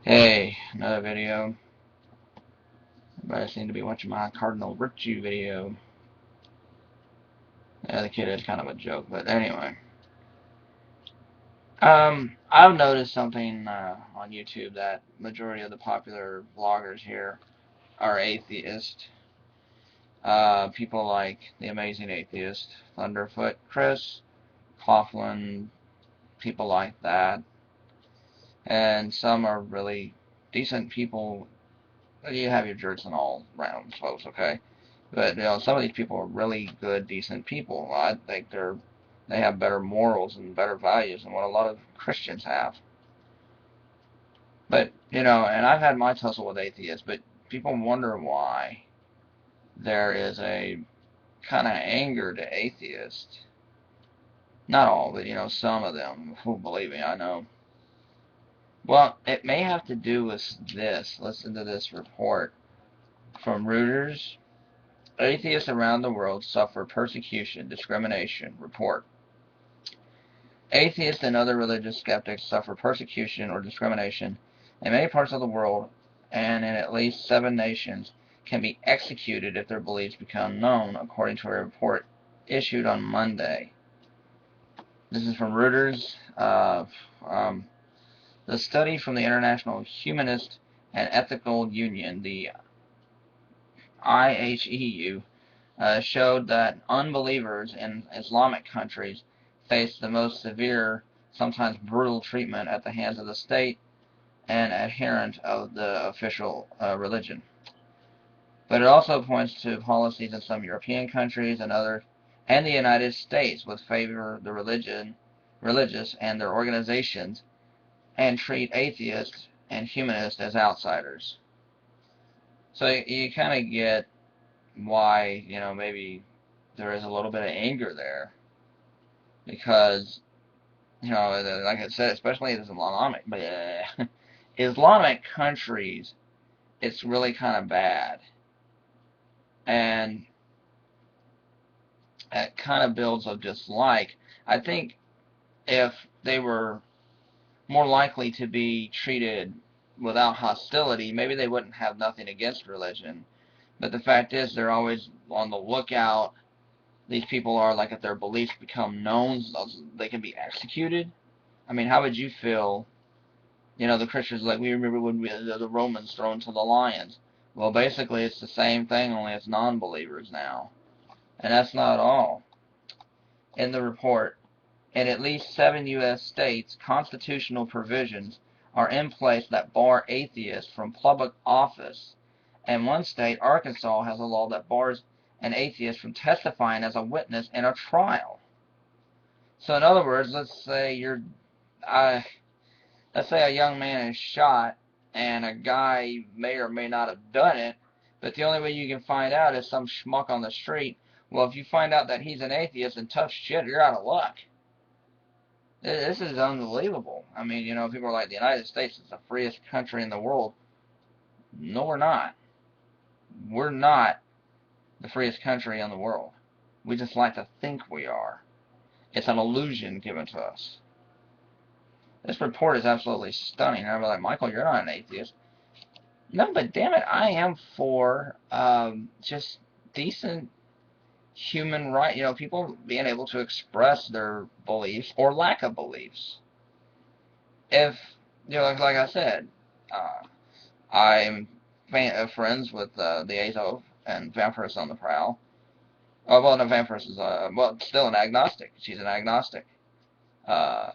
Hey, another video. Everybody seemed to be watching my Cardinal Virtue video. Yeah, the kid is kind of a joke, but anyway. I've noticed something on YouTube that majority of the popular vloggers here are atheist. People like the Amazing Atheist, Thunderfoot Chris, Coughlin, people like that. And some are really decent people. You have your jerks in all rounds, folks, okay? But some of these people are really good, decent people. I think they have better morals and better values than what a lot of Christians have. But and I've had my tussle with atheists, but people wonder why there is a kind of anger to atheists. Not all, but some of them. Believe me, I know. Well, it may have to do with this. Listen to this report from Reuters. Atheists around the world suffer persecution, discrimination. Report. Atheists and other religious skeptics suffer persecution or discrimination in many parts of the world, and in at least 7 nations can be executed if their beliefs become known, according to a report issued on Monday. This is from Reuters. The study from the International Humanist and Ethical Union, the IHEU, showed that unbelievers in Islamic countries face the most severe, sometimes brutal treatment at the hands of the state and adherent of the official religion. But it also points to policies in some European countries and the United States which favor the religious and their organizations and treat atheists and humanists as outsiders. So you kind of get why, maybe there is a little bit of anger there because, like I said, especially in Islamic countries, it's really kind of bad. And it kind of builds a dislike. I think if they were more likely to be treated without hostility, maybe they wouldn't have nothing against religion. But the fact is, they're always on the lookout. These people are like, if their beliefs become known, they can be executed. I mean, how would you feel? The Christians, like, we remember when the Romans thrown to the lions. Well, basically, it's the same thing, only it's non-believers now. And that's not all. In the report, in at least 7 U.S. states, constitutional provisions are in place that bar atheists from public office. And one state, Arkansas, has a law that bars an atheist from testifying as a witness in a trial. So in other words, let's say a young man is shot and a guy may or may not have done it, but the only way you can find out is some schmuck on the street. Well, if you find out that he's an atheist and tough shit, you're out of luck. This is unbelievable. I mean, people are like, the United States is the freest country in the world. No, we're not. We're not the freest country in the world. We just like to think we are. It's an illusion given to us. This report is absolutely stunning. I'm like, Michael, you're not an atheist. No, but damn it, I am for just decent human right. People being able to express their beliefs or lack of beliefs. If like I said, uh, I'm friends with the Azov and Vampirus on the Prowl. Oh, well, no, Vampirus is still an agnostic. She's an agnostic. Uh,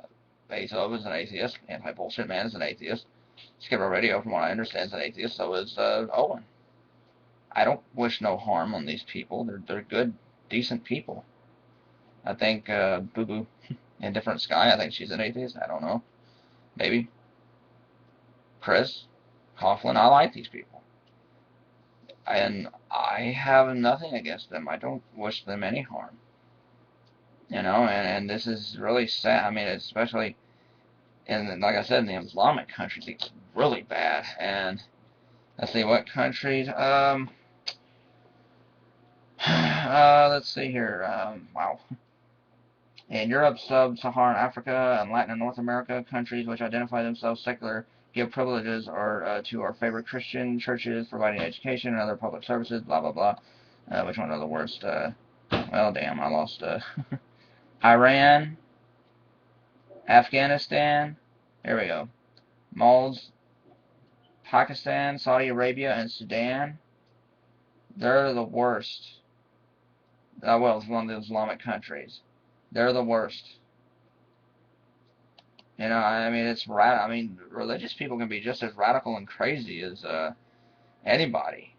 Azov is an atheist. Anti-Bullshit Man is an atheist. Skipper Radio, from what I understand, is an atheist. So is Owen. I don't wish no harm on these people. They're good, decent people. I think Boo Boo in Different Sky, I think she's an atheist. I don't know. Maybe. Chris, Coughlin, I like these people. And I have nothing against them. I don't wish them any harm. And this is really sad. I mean, especially like I said, in the Islamic countries, it's really bad. And let's see what countries. Let's see here. Wow. In Europe, Sub-Saharan Africa, and Latin and North America, countries which identify themselves secular give privileges to our favorite Christian churches, providing education and other public services, blah, blah, blah. Which one are the worst? Well, damn, I lost Iran, Afghanistan, there we go. Malls, Pakistan, Saudi Arabia, and Sudan. They're the worst. Well, it's one of the Islamic countries. They're the worst. You know, I mean, I mean, religious people can be just as radical and crazy as anybody.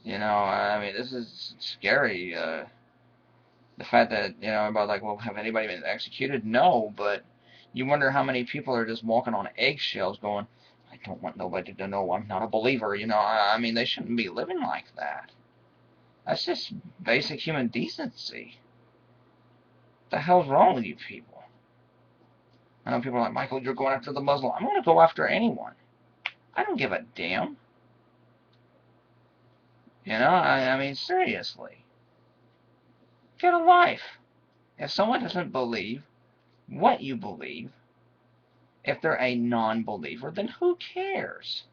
You know, I mean, this is scary. The fact that, you know, about like, well, have anybody been executed? No, but you wonder how many people are just walking on eggshells going, I don't want nobody to know I'm not a believer. You know, I mean, they shouldn't be living like that. That's just basic human decency. What the hell's wrong with you people? I know people are like, Michael, you're going after the Muslim. I'm going to go after anyone. I don't give a damn. You know, I mean, seriously. Get a life. If someone doesn't believe what you believe, if they're a non-believer, then who cares?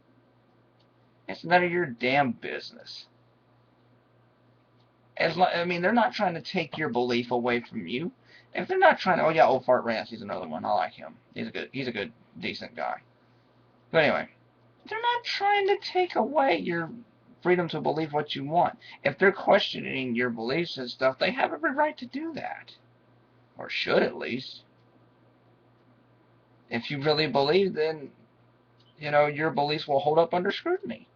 It's none of your damn business. I mean, they're not trying to take your belief away from you. If they're not trying to, oh yeah, Old Fart Rance, he's another one. I like him. He's a good, decent guy. But anyway, they're not trying to take away your freedom to believe what you want. If they're questioning your beliefs and stuff, they have every right to do that. Or should at least. If you really believe, then, you know, your beliefs will hold up under scrutiny.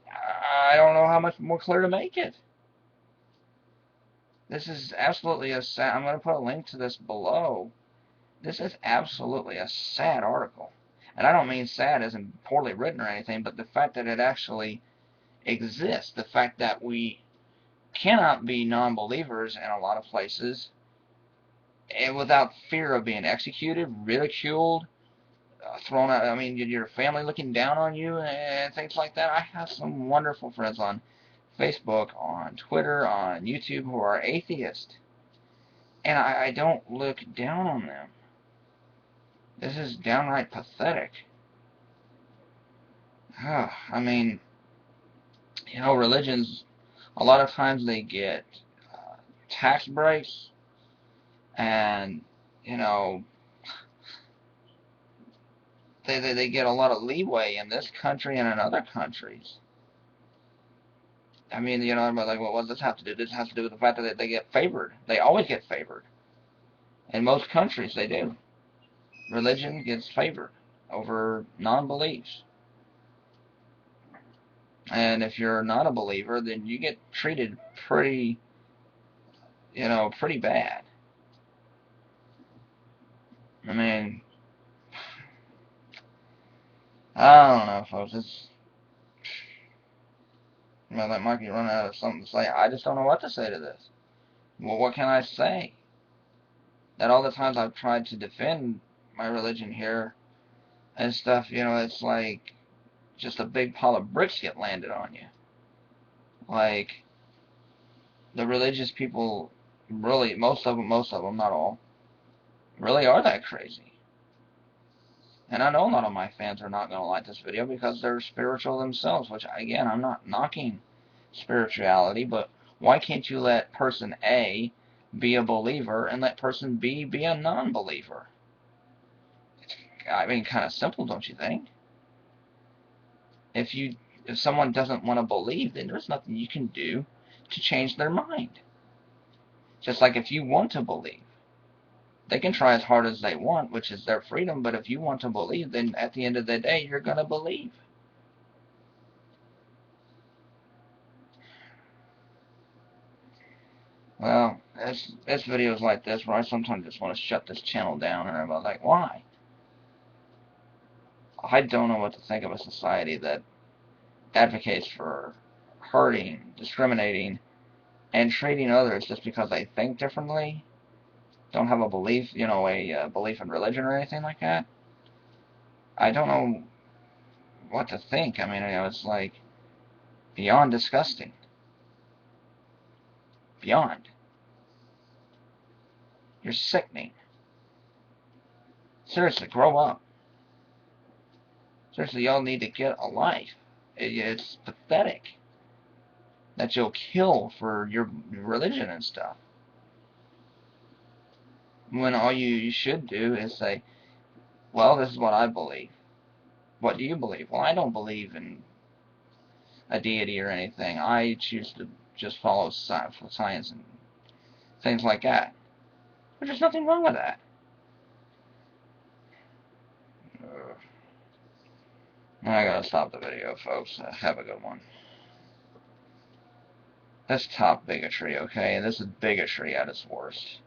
I don't know how much more clear to make it. This is absolutely a sad, I'm going to put a link to this below. This is absolutely a sad article. And I don't mean sad as in poorly written or anything, but the fact that it actually exists, the fact that we cannot be non-believers in a lot of places and without fear of being executed, ridiculed, thrown out, I mean, your family looking down on you and things like that. I have some wonderful friends on Facebook, on Twitter, on YouTube who are atheists. And I don't look down on them. This is downright pathetic. I mean, you know, religions, a lot of times they get tax breaks and, you know, they get a lot of leeway in this country and in other countries. I mean, you know, everybody's like, well, what does this have to do? This has to do with the fact that they get favored. They always get favored. In most countries, they do. Religion gets favored over non-beliefs. And if you're not a believer, then you get treated pretty, you know, pretty bad. I mean, I don't know, folks. It's, you know, that might be running out of something to say. I just don't know what to say to this. Well, what can I say? That all the times I've tried to defend my religion here and stuff, you know, it's like just a big pile of bricks get landed on you. Like, the religious people really, most of them, not all, really are that crazy. And I know a lot of my fans are not going to like this video because they're spiritual themselves, which, again, I'm not knocking spirituality, but why can't you let person A be a believer and let person B be a non-believer? I mean, kind of simple, don't you think? If someone doesn't want to believe, then there's nothing you can do to change their mind. Just like if you want to believe, they can try as hard as they want, which is their freedom, but if you want to believe, then at the end of the day, you're going to believe. Well, it's videos like this where I sometimes just want to shut this channel down, and I'm like, why? I don't know what to think of a society that advocates for hurting, discriminating, and treating others just because they think differently, don't have a belief, you know, a belief in religion or anything like that. I don't know what to think. I mean, you know, it's like beyond disgusting. Beyond. You're sickening. Seriously, grow up. Seriously, y'all need to get a life. It's pathetic that you'll kill for your religion and stuff. When all you should do is say, well, this is what I believe. What do you believe? Well, I don't believe in a deity or anything. I choose to just follow science and things like that. But there's nothing wrong with that. I gotta stop the video, folks. Have a good one. That's top bigotry, okay? This is bigotry at its worst.